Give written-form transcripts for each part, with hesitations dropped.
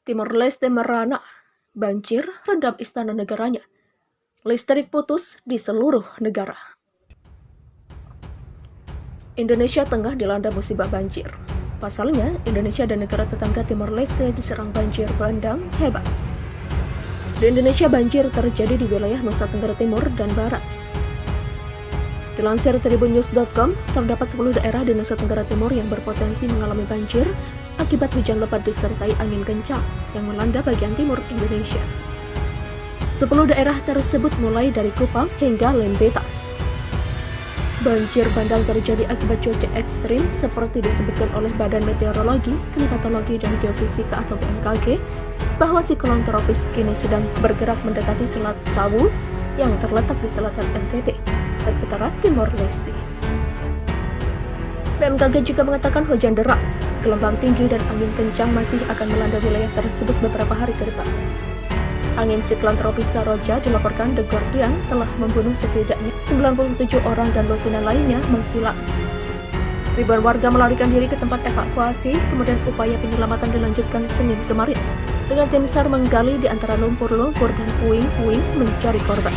Timor Leste merana, banjir rendam istana negaranya. Listrik putus di seluruh negara. Indonesia tengah dilanda musibah banjir. Pasalnya, Indonesia dan negara tetangga Timor Leste diserang banjir bandang hebat. Di Indonesia, banjir terjadi di wilayah Nusa Tenggara Timur dan Barat. Dilansir tribunnews.com, terdapat 10 daerah di Nusa Tenggara Timur yang berpotensi mengalami banjir akibat hujan lebat disertai angin kencang yang melanda bagian timur Indonesia. 10 daerah tersebut mulai dari Kupang hingga Lembata. Banjir bandang terjadi akibat cuaca ekstrim seperti disebutkan oleh Badan Meteorologi, Klimatologi, dan Geofisika atau BMKG, bahwa siklon tropis kini sedang bergerak mendekati Selat Sawu yang terletak di selatan NTT dan utara Timor Leste. BMKG juga mengatakan hujan deras, gelombang tinggi, dan angin kencang masih akan melanda wilayah tersebut beberapa hari ke depan. Angin siklon tropis Saroja dilaporkan The Guardian telah membunuh setidaknya 97 orang dan lusinan lainnya menghilang. Ribuan warga melarikan diri ke tempat evakuasi, kemudian upaya penyelamatan dilanjutkan Senin kemarin dengan tim SAR menggali di antara lumpur-lumpur dan puing-puing mencari korban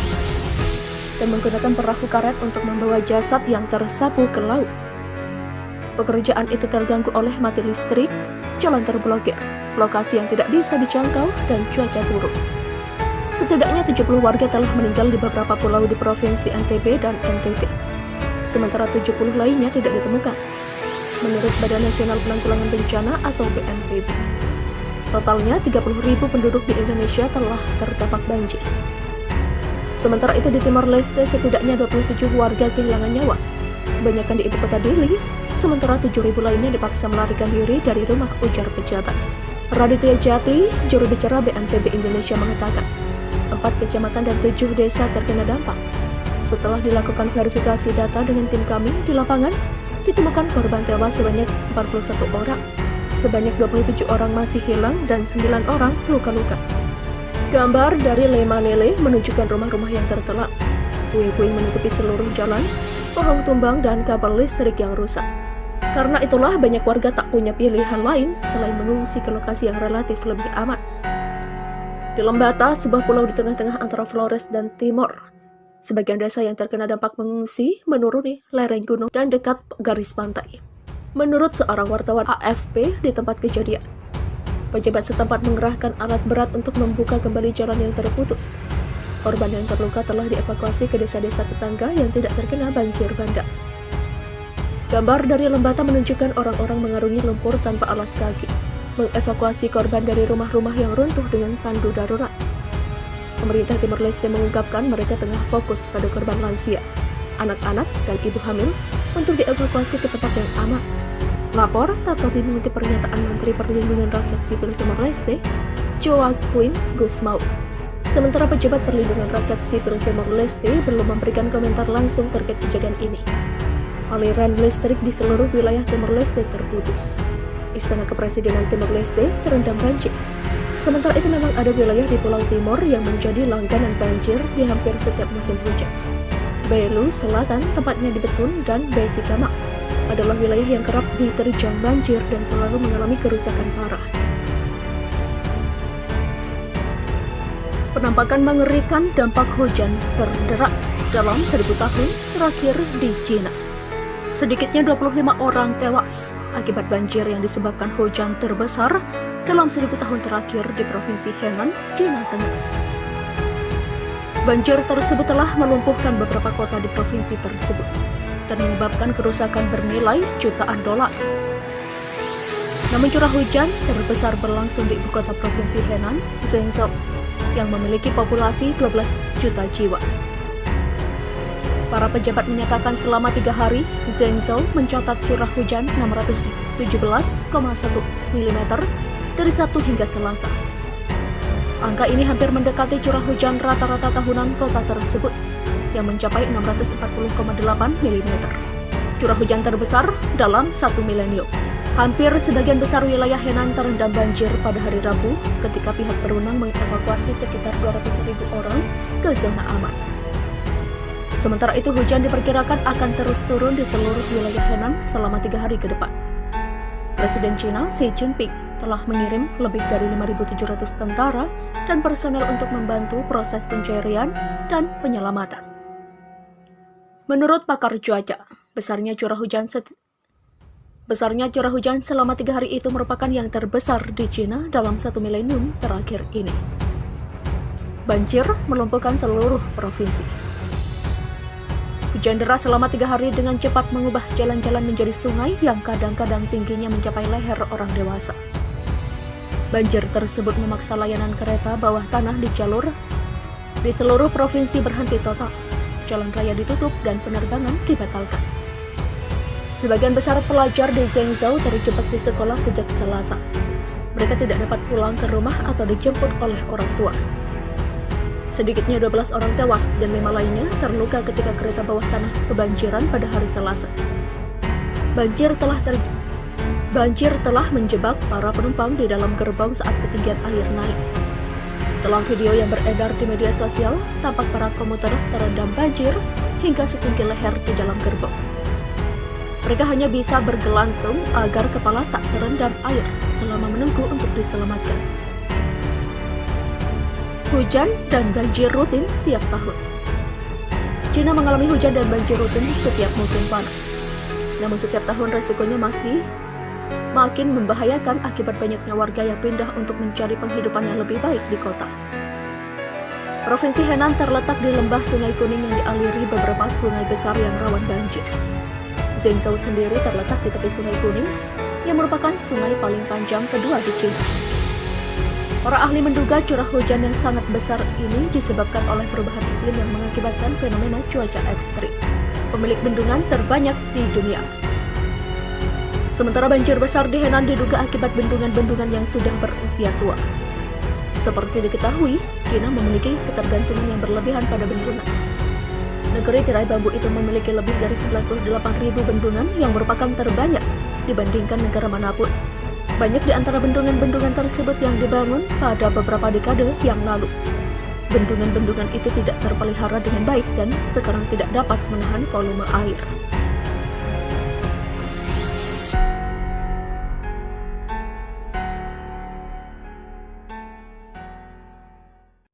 dan menggunakan perahu karet untuk membawa jasad yang tersapu ke laut. Pekerjaan itu terganggu oleh mati listrik, jalan terblokir, lokasi yang tidak bisa dijangkau, dan cuaca buruk. Setidaknya 70 warga telah meninggal di beberapa pulau di Provinsi NTB dan NTT. Sementara 70 lainnya tidak ditemukan, menurut Badan Nasional Penanggulangan Bencana atau BNPB. Totalnya 30.000 penduduk di Indonesia telah terdampak banjir. Sementara itu di Timor Leste setidaknya 27 warga kehilangan nyawa, kebanyakan di ibu kota Dili, sementara 7.000 lainnya dipaksa melarikan diri dari rumah, ujar pejabat. Raditya Jati, juru bicara BNPB Indonesia, mengatakan 4 kecamatan dan 7 desa terkena dampak. Setelah dilakukan verifikasi data dengan tim kami di lapangan, ditemukan korban tewas sebanyak 41 orang. Sebanyak 27 orang masih hilang dan 9 orang luka-luka. Gambar dari Lemanele menunjukkan rumah-rumah yang tertelap. Puing-puing menutupi seluruh jalan, pohon tumbang, dan kabel listrik yang rusak. Karena itulah banyak warga tak punya pilihan lain selain mengungsi ke lokasi yang relatif lebih aman. Di Lembata, sebuah pulau di tengah-tengah antara Flores dan Timor, sebagian desa yang terkena dampak mengungsi menuruni lereng gunung dan dekat garis pantai. Menurut seorang wartawan AFP di tempat kejadian, pejabat setempat mengerahkan alat berat untuk membuka kembali jalan yang terputus. Korban yang terluka telah dievakuasi ke desa-desa tetangga yang tidak terkena banjir bandang. Gambar dari Lembata menunjukkan orang-orang mengarungi lumpur tanpa alas kaki, mengevakuasi korban dari rumah-rumah yang runtuh dengan tandu darurat. Pemerintah Timor Leste mengungkapkan mereka tengah fokus pada korban lansia, anak-anak, dan ibu hamil untuk dievakuasi ke tempat yang aman. Lapor Tatoli mengutip pernyataan Menteri Perlindungan Rakyat Sipil Timor Leste, Joaquim Guzmão. Sementara pejabat Perlindungan Rakyat Sipil Timor Leste belum memberikan komentar langsung terkait kejadian ini. Aliran listrik di seluruh wilayah Timor Leste terputus. Istana Kepresidenan Timor Leste terendam banjir. Sementara itu memang ada wilayah di Pulau Timor yang menjadi langganan banjir di hampir setiap musim hujan. Belu Selatan, tempatnya di Betun, dan Besikama adalah wilayah yang kerap diterjang banjir dan selalu mengalami kerusakan parah. Penampakan mengerikan dampak hujan terderas dalam 1000 tahun terakhir di Cina. Sedikitnya 25 orang tewas akibat banjir yang disebabkan hujan terbesar dalam 1000 tahun terakhir di Provinsi Henan, Cina Tengah. Banjir tersebut telah melumpuhkan beberapa kota di provinsi tersebut dan menyebabkan kerusakan bernilai jutaan dolar. Namun curah hujan terbesar berlangsung di ibu kota Provinsi Henan, Zhengzhou, yang memiliki populasi 12 juta jiwa. Para pejabat menyatakan selama 3 hari, Zhengzhou mencatat curah hujan 617,1 mm dari Sabtu hingga Selasa. Angka ini hampir mendekati curah hujan rata-rata tahunan kota tersebut, yang mencapai 640,8 mm. Curah hujan terbesar dalam 1 milenium. Hampir sebagian besar wilayah Henan terendam banjir pada hari Rabu ketika pihak berwenang mengevakuasi sekitar 200.000 orang ke zona aman. Sementara itu, hujan diperkirakan akan terus turun di seluruh wilayah Henan selama 3 hari ke depan. Presiden China Xi Jinping telah mengirim lebih dari 5.700 tentara dan personel untuk membantu proses pencarian dan penyelamatan. Menurut pakar cuaca, besarnya curah hujan selama 3 hari itu merupakan yang terbesar di China dalam 1 milenium terakhir ini. Banjir melumpuhkan seluruh provinsi. Hujan deras selama 3 hari dengan cepat mengubah jalan-jalan menjadi sungai yang kadang-kadang tingginya mencapai leher orang dewasa. Banjir tersebut memaksa layanan kereta bawah tanah di seluruh provinsi berhenti total. Jalan raya ditutup dan penerbangan dibatalkan. Sebagian besar pelajar di Zhengzhou terjebak di sekolah sejak Selasa. Mereka tidak dapat pulang ke rumah atau dijemput oleh orang tua. Sedikitnya 12 orang tewas dan 5 lainnya terluka ketika kereta bawah tanah kebanjiran pada hari Selasa. Banjir telah menjebak para penumpang di dalam gerbong saat ketinggian air naik. Dalam video yang beredar di media sosial, tampak para komuter terendam banjir hingga setinggi leher di dalam gerbong. Mereka hanya bisa bergelantung agar kepala tak terendam air selama menunggu untuk diselamatkan. Hujan dan banjir rutin tiap tahun. China mengalami hujan dan banjir rutin setiap musim panas. Namun setiap tahun resikonya makin membahayakan akibat banyaknya warga yang pindah untuk mencari penghidupan yang lebih baik di kota. Provinsi Henan terletak di lembah Sungai Kuning yang dialiri beberapa sungai besar yang rawan banjir. Zhengzhou sendiri terletak di tepi Sungai Kuning yang merupakan sungai paling panjang kedua di China. Para ahli menduga curah hujan yang sangat besar ini disebabkan oleh perubahan iklim yang mengakibatkan fenomena cuaca ekstrim, pemilik bendungan terbanyak di dunia. Sementara banjir besar di Henan diduga akibat bendungan-bendungan yang sudah berusia tua. Seperti diketahui, China memiliki ketergantungan yang berlebihan pada bendungan. Negeri tirai bambu itu memiliki lebih dari 98.000 bendungan yang merupakan terbanyak dibandingkan negara manapun. Banyak di antara bendungan-bendungan tersebut yang dibangun pada beberapa dekade yang lalu. Bendungan-bendungan itu tidak terpelihara dengan baik dan sekarang tidak dapat menahan volume air.